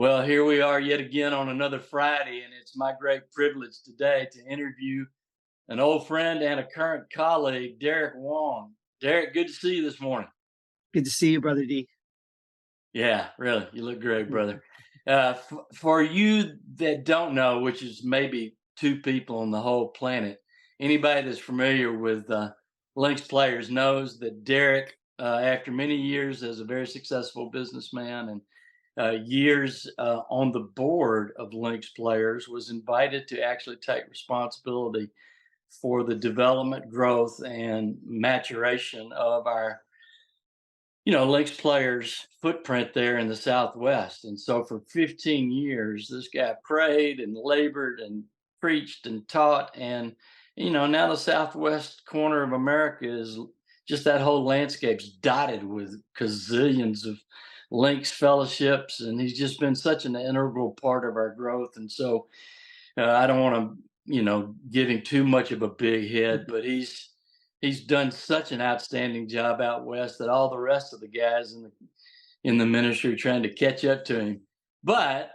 Well, here we are yet again on another Friday, and it's my great privilege today to interview an old friend and a current colleague, Derek Wong. Derek, good to see you this morning. Good to see you, brother D. Yeah, really, you look great, brother. For you that don't know, which is maybe two people on the whole planet, anybody that's familiar with Lynx players knows that Derek, after many years as a very successful businessman and years on the board of Lynx players, was invited to actually take responsibility for the development, growth, and maturation of our Lynx players' footprint there in the Southwest. And so for 15 years, this guy prayed and labored and preached and taught. And, now the Southwest corner of America is just that whole landscape's dotted with gazillions of Lynx fellowships. And he's just been such an integral part of our growth. And so I don't want to, give him too much of a big head, but he's done such an outstanding job out west that all the rest of the guys in the ministry are trying to catch up to him. But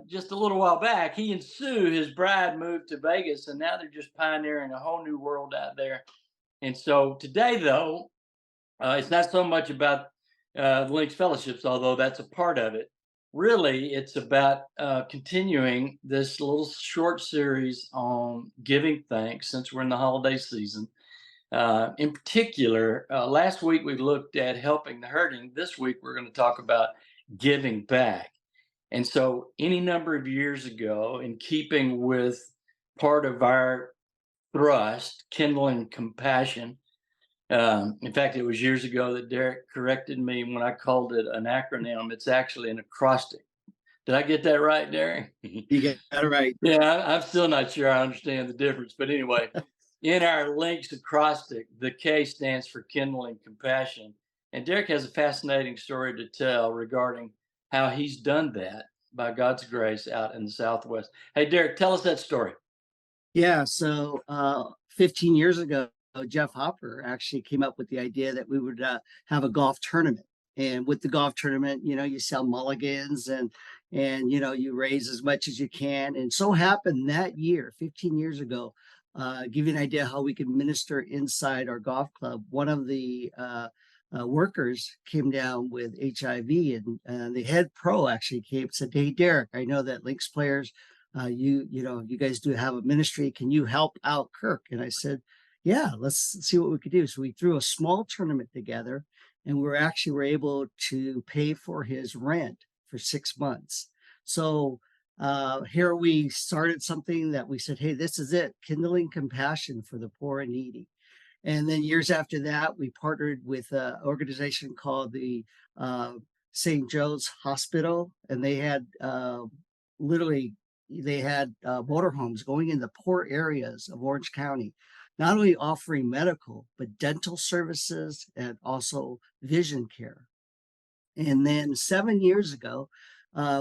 just a little while back, he and Sue, his bride, moved to Vegas, and now they're just pioneering a whole new world out there. And so today, though, it's not so much about Links Fellowships, although that's a part of it. Really, it's about continuing this little short series on giving thanks since we're in the holiday season. In particular, last week we looked at helping the hurting. This week we're going to talk about giving back. And so, any number of years ago, in keeping with part of our thrust, kindling compassion, in fact, it was years ago that Derek corrected me when I called it an acronym. It's actually an acrostic. Did I get that right, Derek? You got it right. Yeah, I'm still not sure I understand the difference. But anyway, in our links acrostic, the K stands for kindling compassion. And Derek has a fascinating story to tell regarding how he's done that by God's grace out in the Southwest. Hey, Derek, tell us that story. Yeah, so 15 years ago, Jeff Hopper actually came up with the idea that we would have a golf tournament. And with the golf tournament, you sell mulligans and you raise as much as you can. And so happened that year, 15 years ago, give you an idea how we could minister inside our golf club. One of the workers came down with HIV, and the head pro actually came and said, "Hey, Derek, I know that Lynx players, you guys do have a ministry. Can you help out Kirk?" And I said, "Yeah, let's see what we could do." So we threw a small tournament together, and were able to pay for his rent for 6 months. So here we started something that we said, "Hey, this is it, kindling compassion for the poor and needy." And then years after that, we partnered with an organization called the uh, St. Joe's Hospital, and they had literally motorhomes going in the poor areas of Orange County, not only offering medical but dental services and also vision care. And then 7 years ago,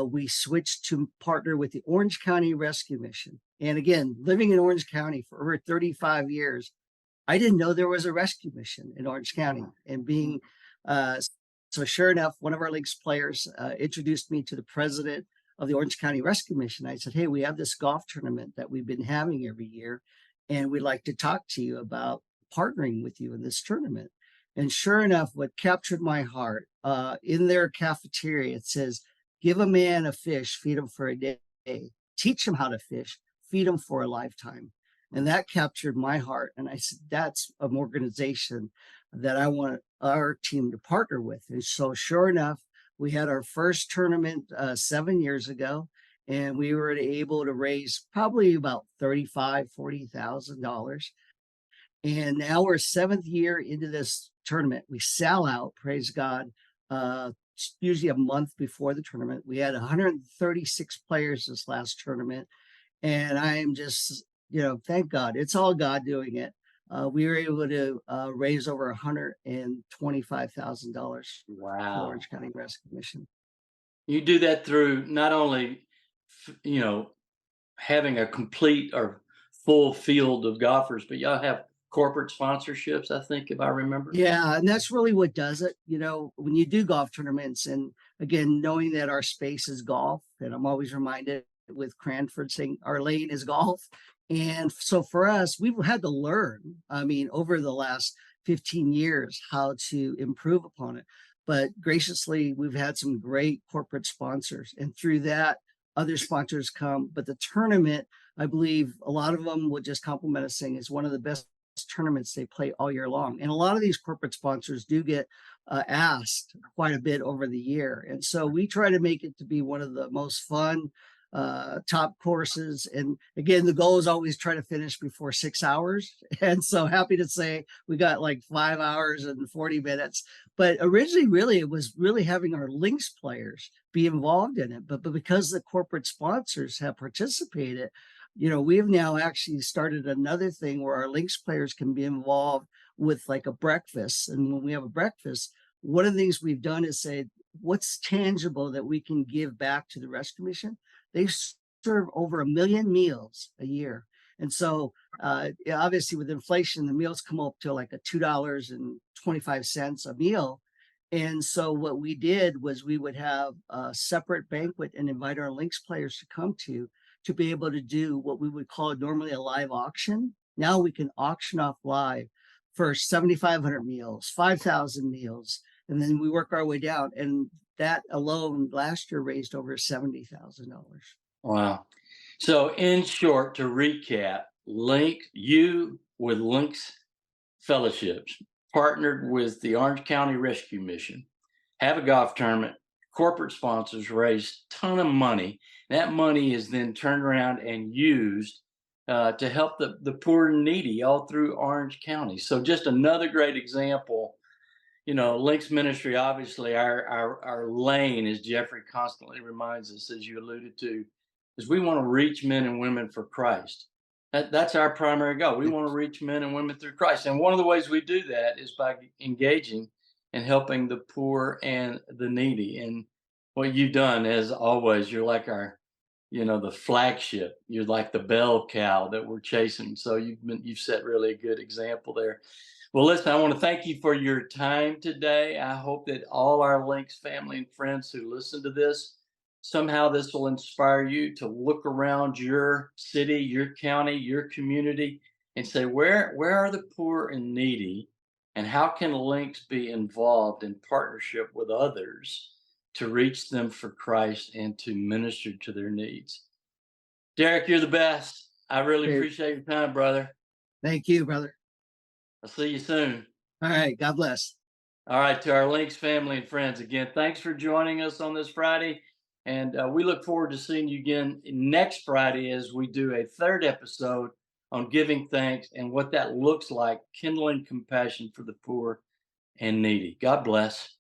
we switched to partner with the Orange County Rescue Mission. And again, living in Orange County for over 35 years, I didn't know there was a rescue mission in Orange County. And being uh, so, sure enough, one of our Lynx players introduced me to the president of the Orange County Rescue Mission. I said, "Hey, we have this golf tournament that we've been having every year, and we'd like to talk to you about partnering with you in this tournament." And sure enough, what captured my heart in their cafeteria, it says, "Give a man a fish, feed him for a day, teach him how to fish, feed him for a lifetime." And that captured my heart. And I said, that's an organization that I want our team to partner with. And so, sure enough, we had our first tournament 7 years ago, and we were able to raise probably about $40,000. And now we're seventh year into this tournament. We sell out, praise God. Usually a month before the tournament. We had 136 players this last tournament, and I am just, thank God, it's all God doing it. We were able to raise over $125,000 for the Wow. Orange County Rescue Mission. You do that through not only, you know, having a complete or full field of golfers, but y'all have corporate sponsorships, I think, if I remember. Yeah, and that's really what does it. When you do golf tournaments, and again, knowing that our space is golf, and I'm always reminded with Cranford saying our lane is golf. And so for us, we've had to learn, I mean, over the last 15 years, how to improve upon it. But graciously, we've had some great corporate sponsors, and through that, other sponsors come. But the tournament, I believe a lot of them would just compliment us saying is one of the best tournaments they play all year long. And a lot of these corporate sponsors do get asked quite a bit over the year. And so we try to make it to be one of the most fun, top courses. And again, the goal is always try to finish before 6 hours. And so happy to say we got like 5 hours and 40 minutes. But originally, really, it was really having our links players be involved in it. But because the corporate sponsors have participated, we've now actually started another thing where our links players can be involved with like a breakfast. And when we have a breakfast, one of the things we've done is say, what's tangible that we can give back to the rescue mission? They serve over 1 million meals a year. And so yeah, obviously with inflation, the meals come up to like a $2.25 a meal. And so what we did was we would have a separate banquet and invite our links players to come to be able to do what we would call normally a live auction. Now we can auction off live for 7,500 meals, 5,000 meals, and then we work our way down. And that alone last year raised over $70,000. Wow. So, in short, to recap, you with Links Fellowships partnered with the Orange County Rescue Mission, have a golf tournament, corporate sponsors raise a ton of money. That money is then turned around and used to help the poor and needy all through Orange County. So, just another great example. Links Ministry, obviously, our lane, as Jeffrey constantly reminds us, as you alluded to, is we want to reach men and women for Christ. That's our primary goal. We want to reach men and women through Christ. And one of the ways we do that is by engaging and helping the poor and the needy. And what you've done, as always, you're like the flagship. You're like the bell cow that we're chasing. So you've set really a good example there. Well, listen, I want to thank you for your time today. I hope that all our Links family and friends who listen to this, somehow this will inspire you to look around your city, your county, your community, and say, where are the poor and needy? And how can Links be involved in partnership with others to reach them for Christ and to minister to their needs? Derek, you're the best. I really Okay. appreciate your time, brother. Thank you, brother. I'll see you soon. All right. God bless. All right, to our Links family and friends, again, thanks for joining us on this Friday. And we look forward to seeing you again next Friday as we do a third episode on giving thanks and what that looks like, kindling compassion for the poor and needy. God bless.